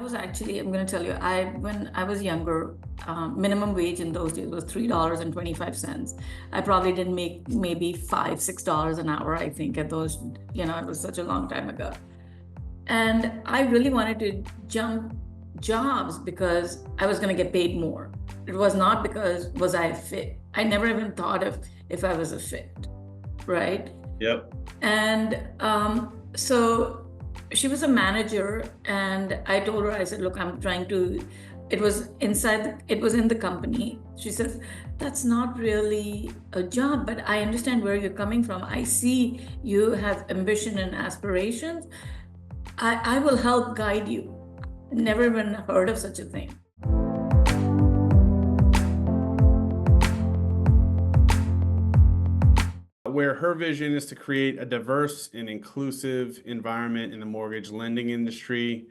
was actually, I'm going to tell you, when I was younger, minimum wage in those days was $3.25. I probably didn't make maybe $5, $6 an hour, I think, at those, it was such a long time ago. And I really wanted to jump jobs because I was going to get paid more. It was not because was I a fit. I never even thought of if I was a fit, right? Yep. And so she was a manager, and I told her, I said, look, I'm trying to, it was in the company. She says, that's not really a job, but I understand where you're coming from. I see you have ambition and aspirations. I will help guide you. Never even heard of such a thing. Where her vision is to create a diverse and inclusive environment in the mortgage lending industry.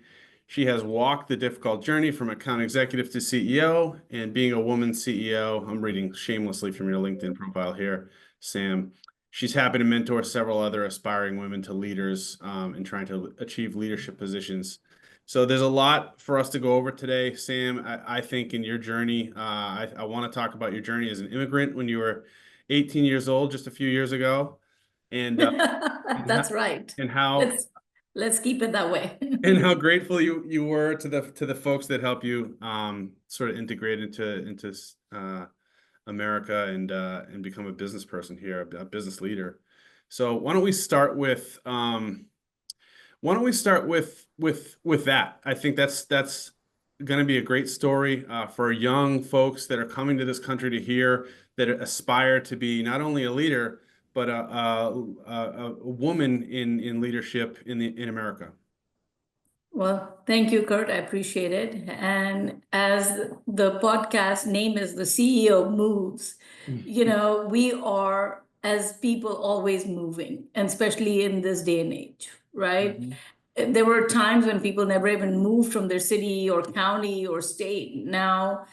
She has walked the difficult journey from account executive to CEO, and being a woman CEO, I'm reading shamelessly from your LinkedIn profile here, Sam. She's happy to mentor several other aspiring women to leaders and trying to achieve leadership positions. So there's a lot for us to go over today, Sam. I think in your journey, I want to talk about your journey as an immigrant when you were 18 years old, just a few years ago. And That's right. And how let's keep it that way. And how grateful you were to the folks that help you sort of integrate into America and become a business person here, a business leader. So why don't we start with that? I think that's going to be a great story for young folks that are coming to this country to hear, that aspire to be not only a leader but a woman in leadership in America. Well, thank you, Kurt. I appreciate it. And as the podcast name is, the CEO moves, we are, as people, always moving, and especially in this day and age, right? Mm-hmm. There were times when people never even moved from their city or county or state. Now,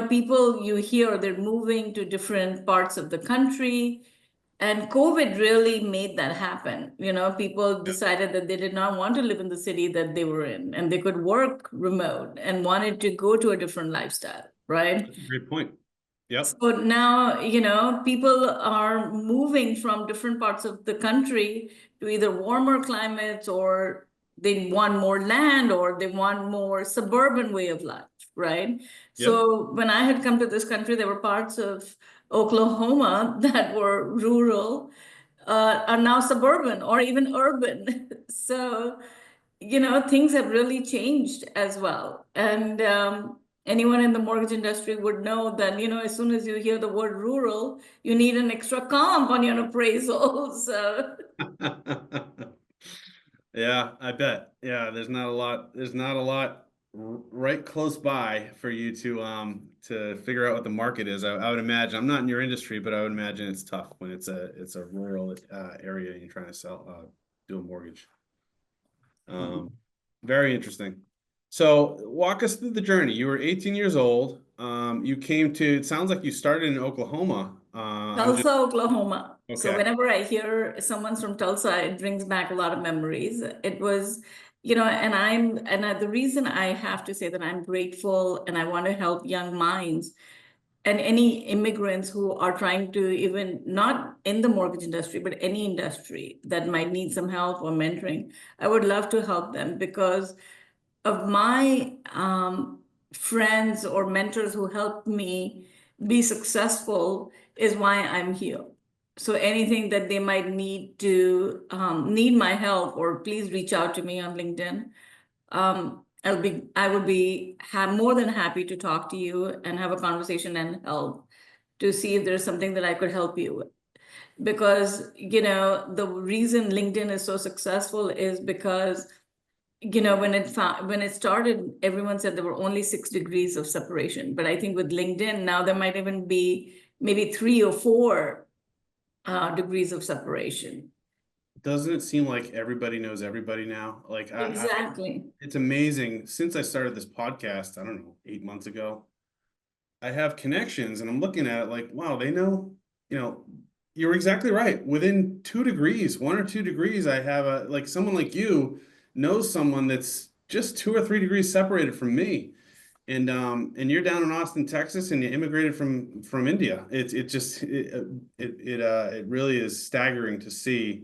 people you hear, they're moving to different parts of the country. And COVID really made that happen. People decided that they did not want to live in the city that they were in, and they could work remote and wanted to go to a different lifestyle, right? That's a great point. Yep. So now, people are moving from different parts of the country to either warmer climates, or they want more land, or they want more suburban way of life, right? Yep. So when I had come to this country, there were parts of Oklahoma that were rural, are now suburban or even urban. So, things have really changed as well. And anyone in the mortgage industry would know that, as soon as you hear the word rural, you need an extra comp on your appraisal. So. Yeah, I bet. Yeah, there's not a lot right close by for you to figure out what the market is. I would imagine, I'm not in your industry, but I would imagine it's tough when it's a rural area and you're trying to do a mortgage. Very interesting. So walk us through the journey. You were 18 years old. You came to, it sounds like you started in Oklahoma. Tulsa, Oklahoma. Okay. So whenever I hear someone's from Tulsa, it brings back a lot of memories. It was, and the reason I have to say that I'm grateful and I want to help young minds and any immigrants who are trying to, even not in the mortgage industry, but any industry that might need some help or mentoring, I would love to help them because of my friends or mentors who helped me be successful is why I'm here. So anything that they might need to need my help, or please reach out to me on LinkedIn. I would be more than happy to talk to you and have a conversation and help to see if there's something that I could help you with. Because, the reason LinkedIn is so successful is because, when it started, everyone said there were only 6 degrees of separation. But I think with LinkedIn now there might even be maybe 3 or 4 degrees of separation. Doesn't it seem like everybody knows everybody now? Like exactly. It's amazing. Since I started this podcast, I don't know, 8 months ago, I have connections and I'm looking at it like, wow, they know, you're exactly right. Within 2 degrees, 1 or 2 degrees, I have someone like you knows someone that's just 2 or 3 degrees separated from me. And you're down in Austin, Texas, and you immigrated from India. It really is staggering to see.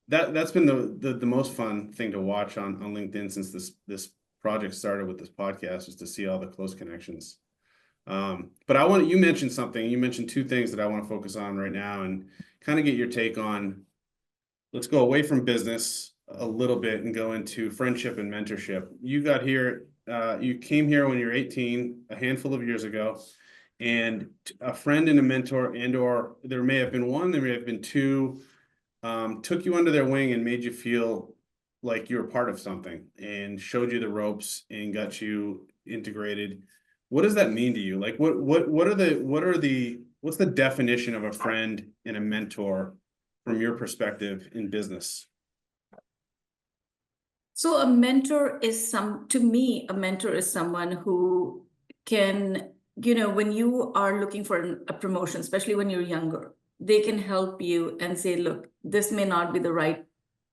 That's been the most fun thing to watch on LinkedIn since this project started with this podcast, is to see all the close connections. But you mentioned something. You mentioned two things that I want to focus on right now and kind of get your take on. Let's go away from business a little bit and go into friendship and mentorship. You came here when you were 18, a handful of years ago, and a friend and a mentor, or there may have been one, there may have been two, took you under their wing and made you feel like you were part of something and showed you the ropes and got you integrated. What does that mean to you? Like, what's the definition of a friend and a mentor from your perspective in business? So a mentor is to me, a mentor is someone who can, when you are looking for a promotion, especially when you're younger, they can help you and say, look, this may not be the right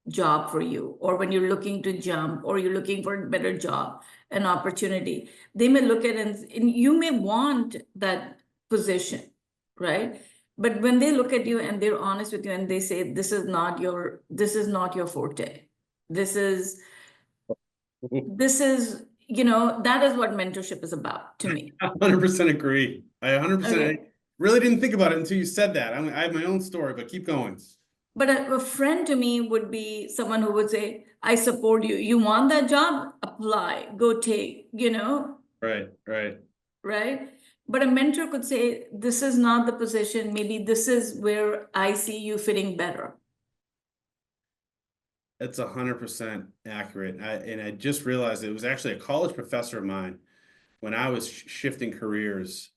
job for you. Or when you're looking to jump, or you're looking for a better job, an opportunity, they may look at it and you may want that position, right? But when they look at you and they're honest with you and they say, this is not your forte. This is, that is what mentorship is about to me. 100% agree. I 100% Okay. really didn't think about it until you said that. I have my own story, but keep going. But a friend to me would be someone who would say, I support you. You want that job? Apply, go take, Right. right? But a mentor could say, this is not the position. Maybe this is where I see you fitting better. That's 100% accurate. And I just realized it was actually a college professor of mine when I was shifting careers.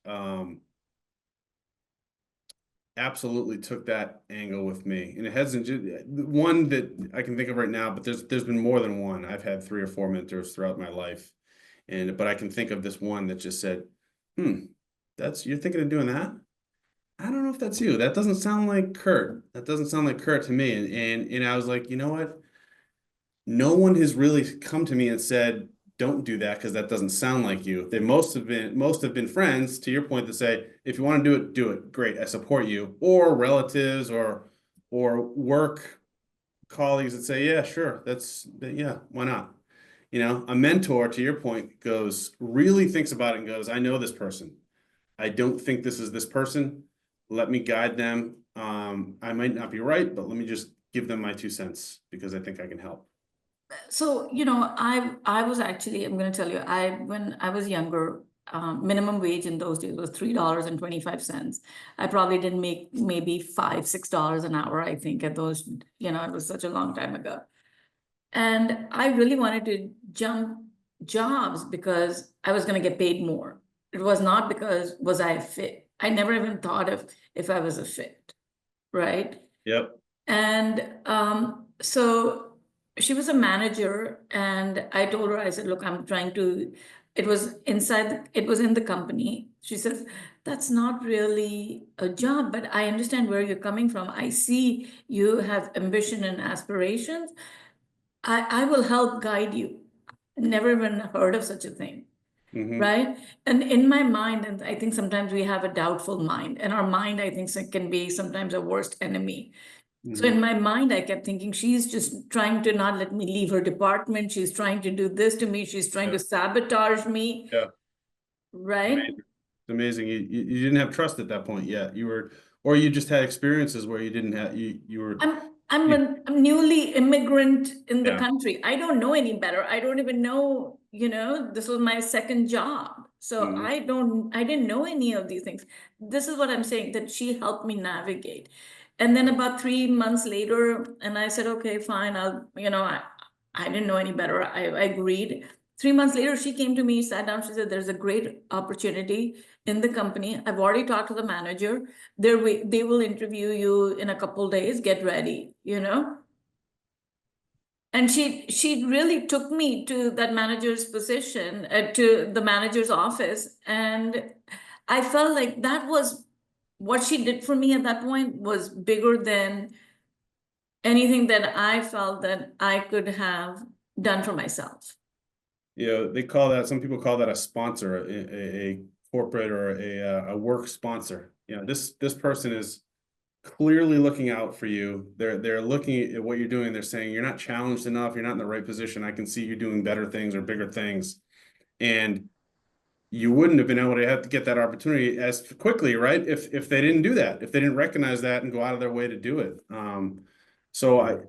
Absolutely took that angle with me, and it hasn't just one that I can think of right now, but there's been more than one. I've had 3 or 4 mentors throughout my life, but I can think of this one that just said, you're thinking of doing that? I don't know if that's you. That doesn't sound like Kurt. That doesn't sound like Kurt to me. And I was like, you know what? No one has really come to me and said, don't do that because that doesn't sound like you. They most have been friends, to your point, that say, if you want to do it. Great, I support you. Or relatives or work colleagues that say, yeah, sure, yeah, why not? A mentor, to your point, really thinks about it and goes, I know this person. I don't think this is this person. Let me guide them. I might not be right, but let me just give them my 2 cents because I think I can help. So, I was actually, I'm going to tell you, when I was younger, minimum wage in those days was $3.25. I probably didn't make maybe $5-6 an hour, I think, at those, it was such a long time ago. And I really wanted to jump jobs because I was going to get paid more. It was not because was I a fit. I never even thought of if I was a fit, right? Yep. And so she was a manager, and I told her, I said, look, it was in the company. She says, that's not really a job, but I understand where you're coming from. I see you have ambition and aspirations. I will help guide you. Never even heard of such a thing. Mm-hmm. Right. And in my mind, and I think sometimes we have a doubtful mind, and our mind, I think, can be sometimes a worst enemy. So in my mind, I kept thinking, she's just trying to not let me leave her department. She's trying to do this to me. She's trying to sabotage me. Yeah. Right. It's amazing. You didn't have trust at that point yet. Or you just had experiences where you didn't have, you were. I'm a newly immigrant in the Yeah. country. I don't know any better. I don't even know, this was my second job. So I didn't know any of these things. This is what I'm saying, that she helped me navigate. And then about 3 months later, and I said, okay, fine, I didn't know any better. I agreed. 3 months later, she came to me, sat down, she said, there's a great opportunity in the company. I've already talked to the manager. They will interview you in a couple days. Get ready, And she really took me to that manager's position, to the manager's office. And I felt like that was what she did for me at that point was bigger than anything that I felt that I could have done for myself. they call that, some people call that a sponsor, a corporate or a work sponsor. This person is clearly looking out for you. They're looking at what you're doing. They're saying you're not challenged enough. You're not in the right position. I can see you doing better things or bigger things. And you wouldn't have been able to have to get that opportunity as quickly, right? If they didn't do that, if they didn't recognize that and go out of their way to do it. So I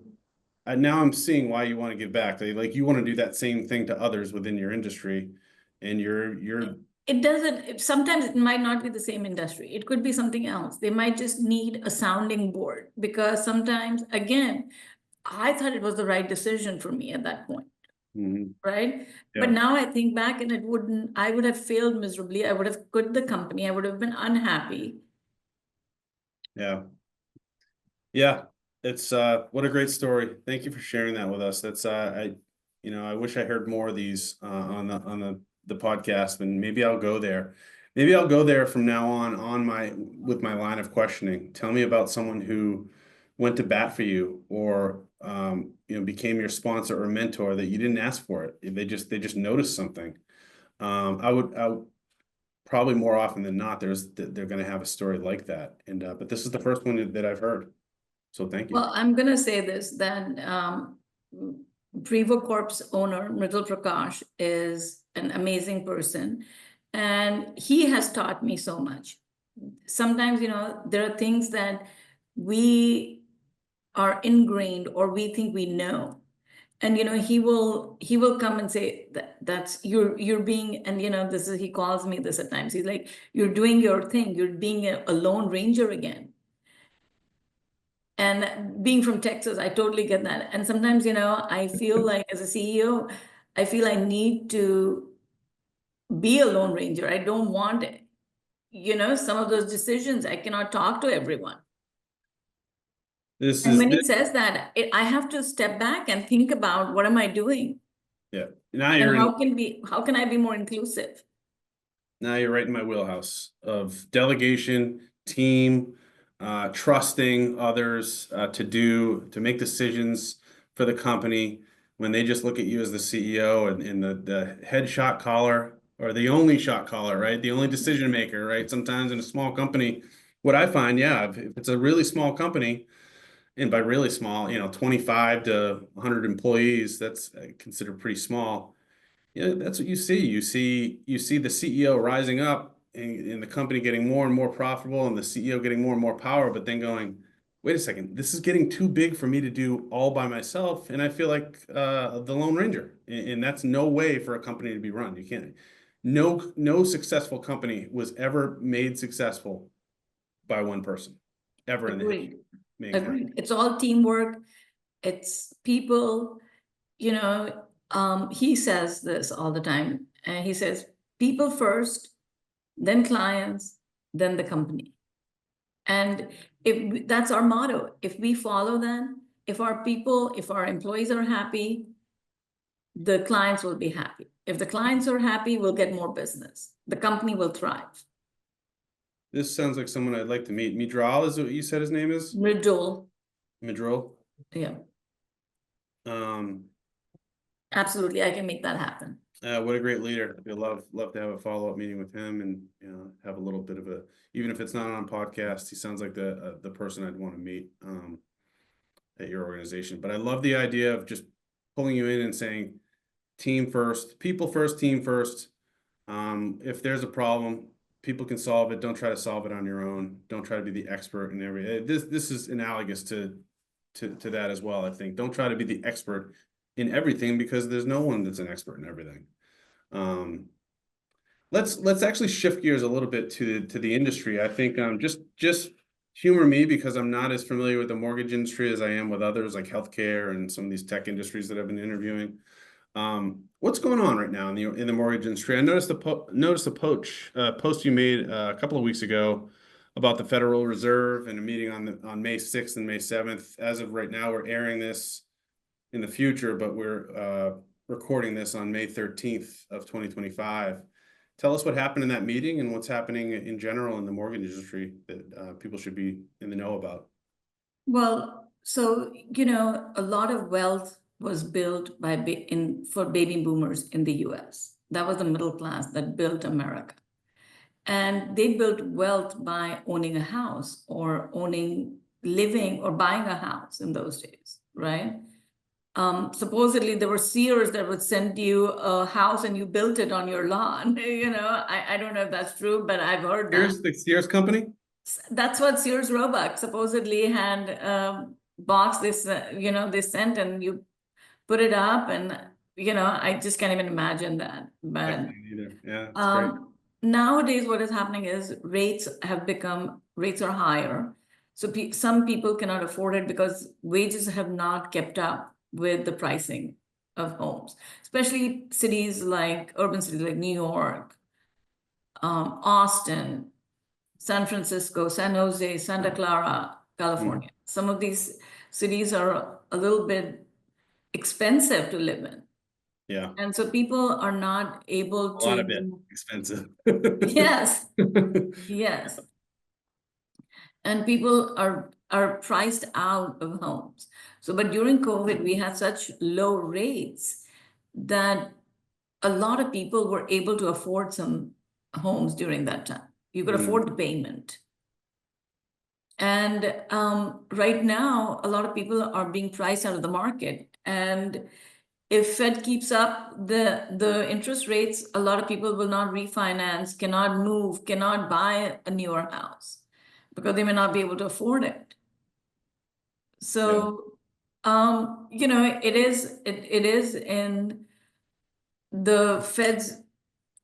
now I'm seeing why you want to give back. Like you want to do that same thing to others within your industry, and you're It doesn't, sometimes it might not be the same industry. It could be something else. They might just need a sounding board because sometimes, again, I thought it was the right decision for me at that point, Mhm. right? But Yeah. now I think back and I would have failed miserably. I would have quit the company. I would have been unhappy. Yeah. Yeah. It's what a great story. Thank you for sharing that with us. That's I wish I heard more of these on the podcast, and maybe I'll go there. Maybe I'll go there from now on my with my line of questioning. Tell me about someone who went to bat for you or became your sponsor or mentor that you didn't ask for it. They just noticed something. I would probably more often than not, they're going to have a story like that. And but this is the first one that I've heard. So thank you. Well, I'm gonna say this, that PrivoCorp's owner, Mridul Prakash, is an amazing person. And he has taught me so much. Sometimes, there are things that we are ingrained or we think we know. And he will come and say that's you're being, and this is, he calls me this at times. He's like, you're doing your thing, you're being a lone ranger again. And being from Texas, I totally get that. And sometimes, I feel like as a CEO, I feel I need to be a lone ranger. I don't want, some of those decisions. I cannot talk to everyone. This And is when he this, says that, I have to step back and think about what am I doing? yeah. Now And you're in. how can I be more inclusive? Now you're right in my wheelhouse of delegation, team, trusting others to make decisions for the company when they just look at you as the CEO and the head shot caller or the only shot caller, right? The only decision maker, right? Sometimes in a small company, what I find, yeah, if it's a really small company, and by really small, 25 to 100 employees, that's considered pretty small. Yeah, that's what you see. You see the CEO rising up and the company getting more and more profitable and the CEO getting more and more power, but then going, wait a second, this is getting too big for me to do all by myself. And I feel like the Lone Ranger. And that's no way for a company to be run. You can't, no successful company was ever made successful by one person, ever in the history Agreed. of mankind. Agreed. It's all teamwork. It's people, he says this all the time. And he says, people first, then clients, then the company. And if that's our motto, if we follow that, if our employees are happy, the clients will be happy. If the clients are happy, we'll get more business. The company will thrive. This sounds like someone I'd like to meet. Midral is what you said his name is? Mridul, Midral. yeah, Um, absolutely. I can make that happen. what a great leader. I'd love to have a follow-up meeting with him and have a little bit of a, even if it's not on podcast, he sounds like the person I'd want to meet at your organization. But I love the idea of just pulling you in and saying team first, people first, team first. If there's a problem, people can solve it. Don't try to solve it on your own. Don't try to be the expert in every. This is analogous to that as well. I think don't try to be the expert in everything because there's no one that's an expert in everything. Let's actually shift gears a little bit to the industry. I think just humor me because I'm not as familiar with the mortgage industry as I am with others like healthcare and some of these tech industries that I've been interviewing. What's going on right now in the mortgage industry? I noticed the post you made a couple of weeks ago about the Federal Reserve and a meeting on May 6th and May 7th. As of right now, we're airing this in the future, but we're recording this on May 13th of 2025. Tell us what happened in that meeting and what's happening in general in the mortgage industry that people should be in the know about. Well, so, a lot of wealth was built for baby boomers in the US. That was the middle class that built America. And they built wealth by owning a house or living or buying a house in those days, right? Supposedly there were Sears that would send you a house and you built it on your lawn. I don't know if that's true, but I've heard that. The Sears company? That's what Sears Roebuck supposedly had box this, they sent and you put it up and, I just can't even imagine that. I But can't either. Yeah, it's great. nowadays what is happening is rates are higher. So some people cannot afford it because wages have not kept up with the pricing of homes, especially urban cities like New York, Austin, San Francisco, San Jose, Santa Clara, California. Some of these cities are a little bit expensive to live in. Yeah. And so people are not able to. A lot of it expensive. Yes, yes. And people are priced out of homes. So, but during COVID, we had such low rates that a lot of people were able to afford some homes during that time. You could afford the payment. And right now, a lot of people are being priced out of the market. And if Fed keeps up the interest rates, a lot of people will not refinance, cannot move, cannot buy a newer house because they may not be able to afford it. So, it is in the Fed's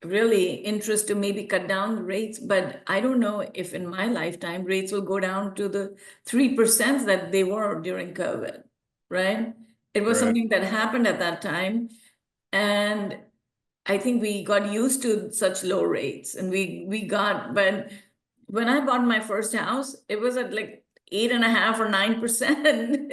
really interest to maybe cut down the rates, but I don't know if in my lifetime rates will go down to the 3% that they were during COVID, right? It was something that happened at that time. And I think we got used to such low rates and but when I bought my first house, it was at like 8.5 or 9%,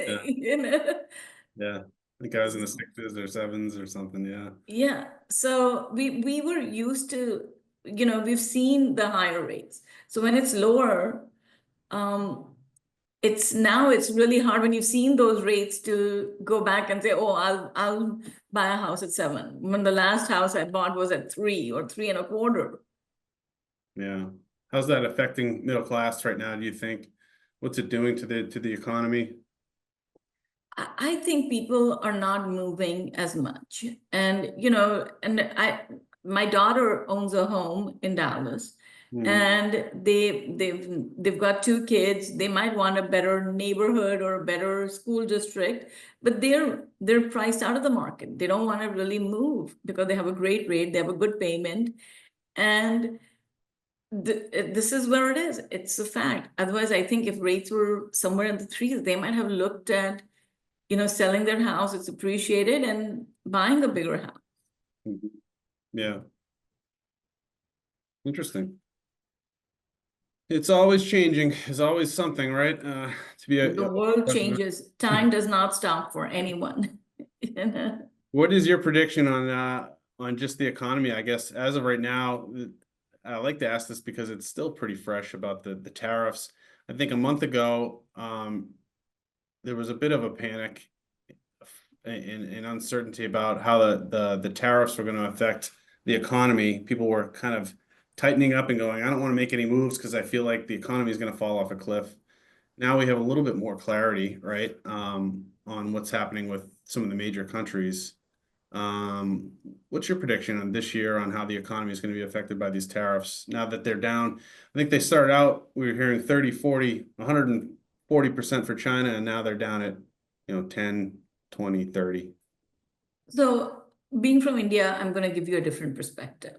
Yeah. I think I was in the 6s or 7s or something. Yeah. Yeah. So we were used to, we've seen the higher rates. So when it's lower, it's really hard when you've seen those rates to go back and say, oh, I'll buy a house at 7. When the last house I bought was at 3 or 3.25. Yeah. How's that affecting middle class right now, do you think? What's it doing to the economy? I think people are not moving as much. And, my daughter owns a home in Dallas. And they've got 2 kids. They might want a better neighborhood or a better school district, but they're priced out of the market. They don't want to really move because they have a great rate, they have a good payment, and this is where it is. It's a fact. Otherwise, I think if rates were somewhere in the 3s, they might have looked at selling their house, it's appreciated, and buying a bigger house. Yeah. Interesting. It's always changing. There's always something, right? The world changes. Time does not stop for anyone. What is your prediction on just the economy? I guess as of right now, I like to ask this because it's still pretty fresh about the tariffs. I think a month ago, there was a bit of a panic and uncertainty about how the tariffs were going to affect the economy. People were kind of tightening up and going, I don't want to make any moves because I feel like the economy is going to fall off a cliff. Now we have a little bit more clarity, right, on what's happening with some of the major countries. What's your prediction on this year on how the economy is going to be affected by these tariffs now that they're down? I think they started out, we were hearing 30, 40, 140% for China, and now they're down at, 10, 20, 30. So being from India, I'm going to give you a different perspective.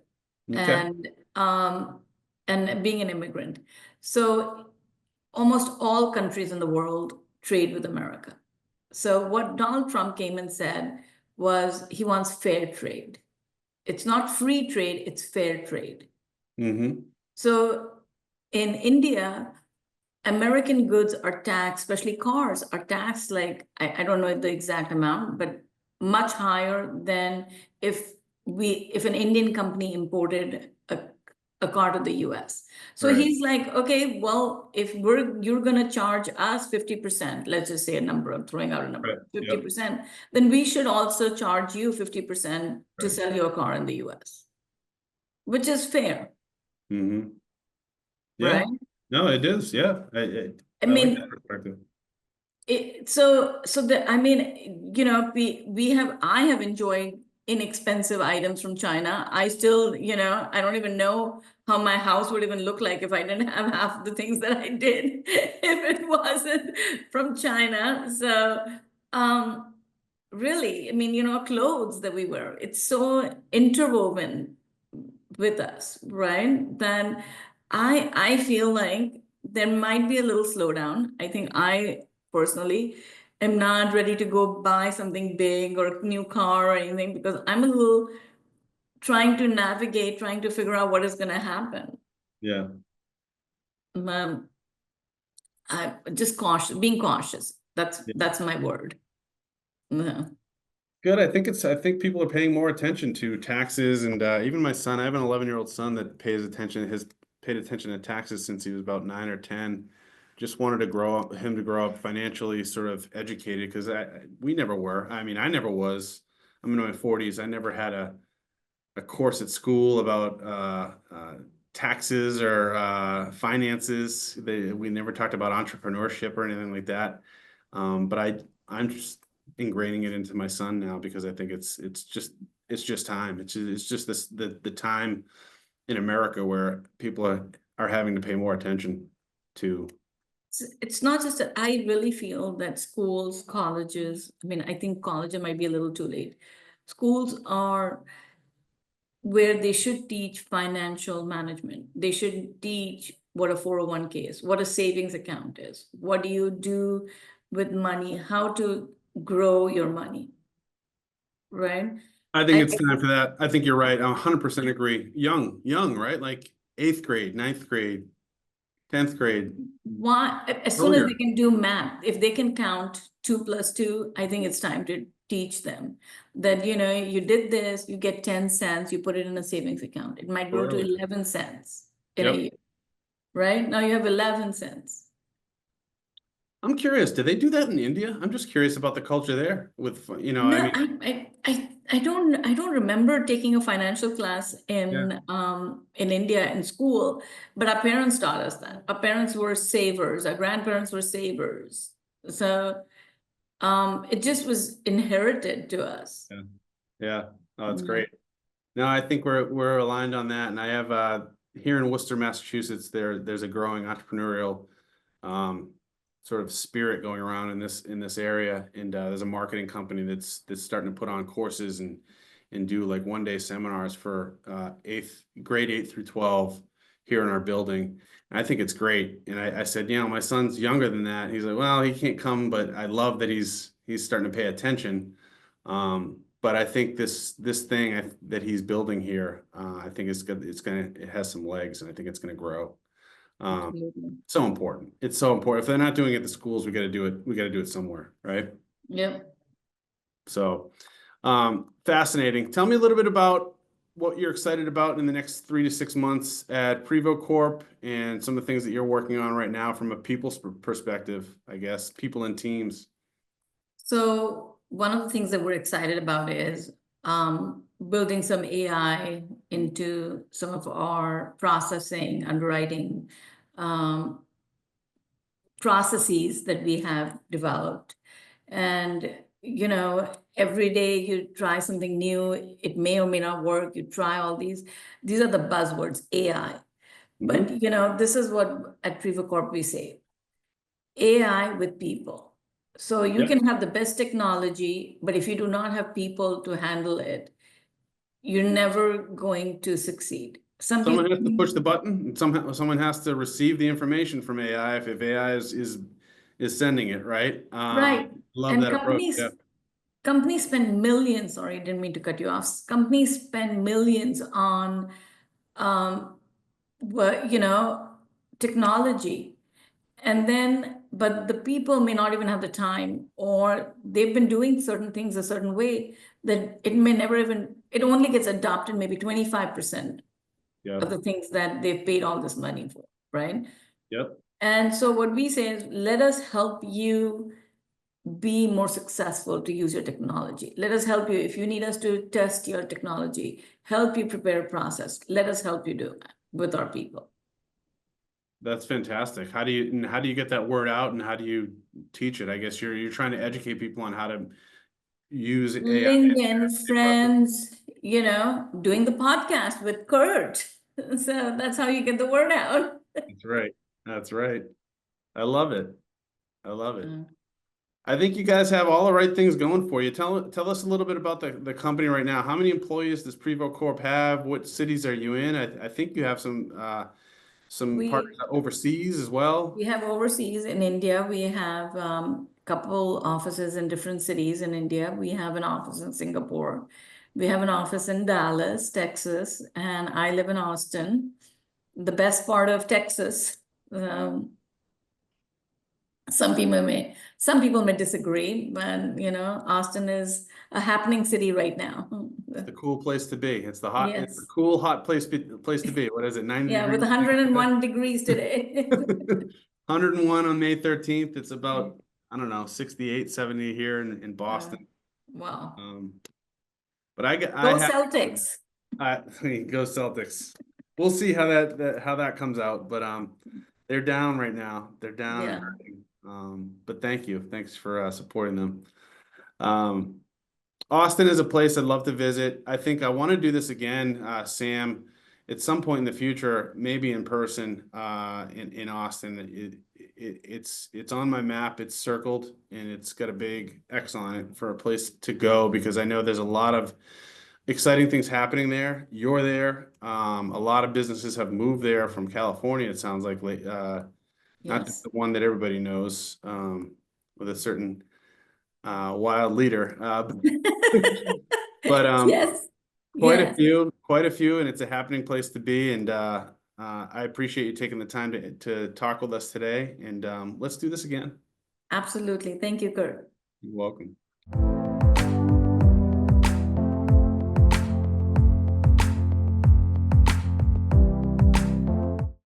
Okay. And being an immigrant. So almost all countries in the world trade with America. So what Donald Trump came and said was he wants fair trade. It's not free trade, it's fair trade. So in India, American goods are taxed, especially cars are taxed like, I don't know the exact amount, but much higher than if an Indian company imported a car to the US. So Right. he's like, okay, well, if you're gonna charge us 50%, let's just say a number, I'm throwing out a Right. number, Yep. 50%, then we should also charge you 50% to Right. sell your car in the US, which is fair, Mm-hmm. Yeah. right? No, it is. Yeah. I I like that mean, perspective. I mean, I have enjoyed inexpensive items from China. I still, I don't even know how my house would even look like if I didn't have half the things that I did if it wasn't from China. So, um, really, I mean, clothes that we wear, it's so interwoven with us, right? Then I feel like there might be a little slowdown. I think I personally am not ready to go buy something big or a new car or anything because I'm a little trying to navigate, trying to figure out what is going to happen. Yeah. Um, I'm just cautious, being cautious. That's my word. Yeah. Good. I think people are paying more attention to taxes, and even my son, I have an 11-year-old son that has paid attention to taxes since he was about 9 or 10. Just wanted to grow up financially sort of educated because we never were. I mean, I never was. I'm in my 40s. I never had a course at school about taxes or finances. We never talked about entrepreneurship or anything like that. But I'm just ingraining it into my son now because I think it's just time. It's just the time in America where people are having to pay more attention to. It's not just that I really feel that schools, colleges, I mean, I think college might be a little too late. Schools are where they should teach financial management. They should teach what a 401k is, what a savings account is, what do you do with money, how to grow your money, right? I think I, it's time for that. I think you're right. I 100% agree. Young, right? Like 8th grade, 9th grade, 10th grade, why, as soon as they earlier. can do math, if they can count 2 + 2, I think it's time to teach them that, you did this, you get 10 cents, you put it in a savings account. It might grow to Earlier. 11 cents in a Yep. year, right? Now you have 11 cents. I'm curious, do they do that in India? I'm just curious about the culture there with, I No, mean, I don't remember taking a financial class yeah. in India in school, but our parents taught us that. Our parents were savers, our grandparents were savers. So it just was inherited to us. Yeah. Yeah. Oh, that's Yeah. great. No, I think we're aligned on that. And I have here in Worcester, Massachusetts, there's a growing entrepreneurial um sort of spirit going around in this area. And there's a marketing company that's starting to put on courses and do like 1-day seminars for grade 8 through 12 here in our building. And I think it's great. And I said, my son's younger than that. He's like, well, he can't come, but I love that he's starting to pay attention. But I think this thing that he's building here, I think it's good. It has some legs, and I think it's gonna grow. Absolutely. So important. It's so important. If they're not doing it at the schools, we got to do it. We got to do it somewhere, right? Yep. So, fascinating. Tell me a little bit about what you're excited about in the next 3 to 6 months at PrivoCorp and some of the things that you're working on right now from a people's perspective, I guess, people and teams. So one of the things that we're excited about is building some AI into some of our processing, underwriting processes that we have developed. And, every day you try something new, it may or may not work. You try all these. These are the buzzwords, AI. But, this is what at PrivoCorp we say, AI with people. So you Yep. can have the best technology, but if you do not have people to handle it, you're never going to succeed. Some Someone people, has to push the button, and someone has to receive the information from AI if AI is sending it, right? right? Love And that approach. Yeah. companies spend millions, sorry, I didn't mean to cut you off. Companies spend millions on, what, technology. And then, but the people may not even have the time, or they've been doing certain things a certain way that it may never even, it only gets adopted maybe 25%. of the things that they've paid all this money for, right? Yep. And so what we say is, let us help you be more successful to use your technology. Let us help you. If you need us to test your technology, help you prepare a process, let us help you do that with our people. That's fantastic. How do you get that word out, and how do you teach it? I guess you're trying to educate people on how to use AI. LinkedIn, friends, doing the podcast with Kurt. So that's how you get the word out. That's right. That's right. I love it. I love it. Mm. I think you guys have all the right things going for you. Tell us a little bit about the company right now. How many employees does PrivoCorp have? What cities are you in? I think you have some partners overseas as well. We have overseas in India. We have couple offices in different cities in India. We have an office in Singapore. We have an office in Dallas, Texas, and I live in Austin, the best part of Texas. Some people may disagree, but Austin is a happening city right now. It's the cool place to be. It's it's the Yes. cool, hot place to be. What is it, 90 Yeah, with degrees? 101 degrees today. 101 on May 13th. It's about, I don't know, 68, 70 here in Boston. Wow. But I Go have Celtics. go Celtics. We'll see how that comes out. But they're down right now. They're down and hurting. But thank you. Thanks for supporting them. Austin is a place I'd love to visit. I think I want to do this again, Sam, at some point in the future, maybe in person, in Austin. It's on my map. It's circled, and it's got a big X on it for a place to go, because I know there's a lot of exciting things happening there. You're there. A lot of businesses have moved there from California. It sounds like, not just the one that everybody knows, with a certain wild leader, but Yes. quite Yes. a few, and it's a happening place to be. And I appreciate you taking the time to talk with us today. And let's do this again. Absolutely. Thank you, Kurt. You're welcome.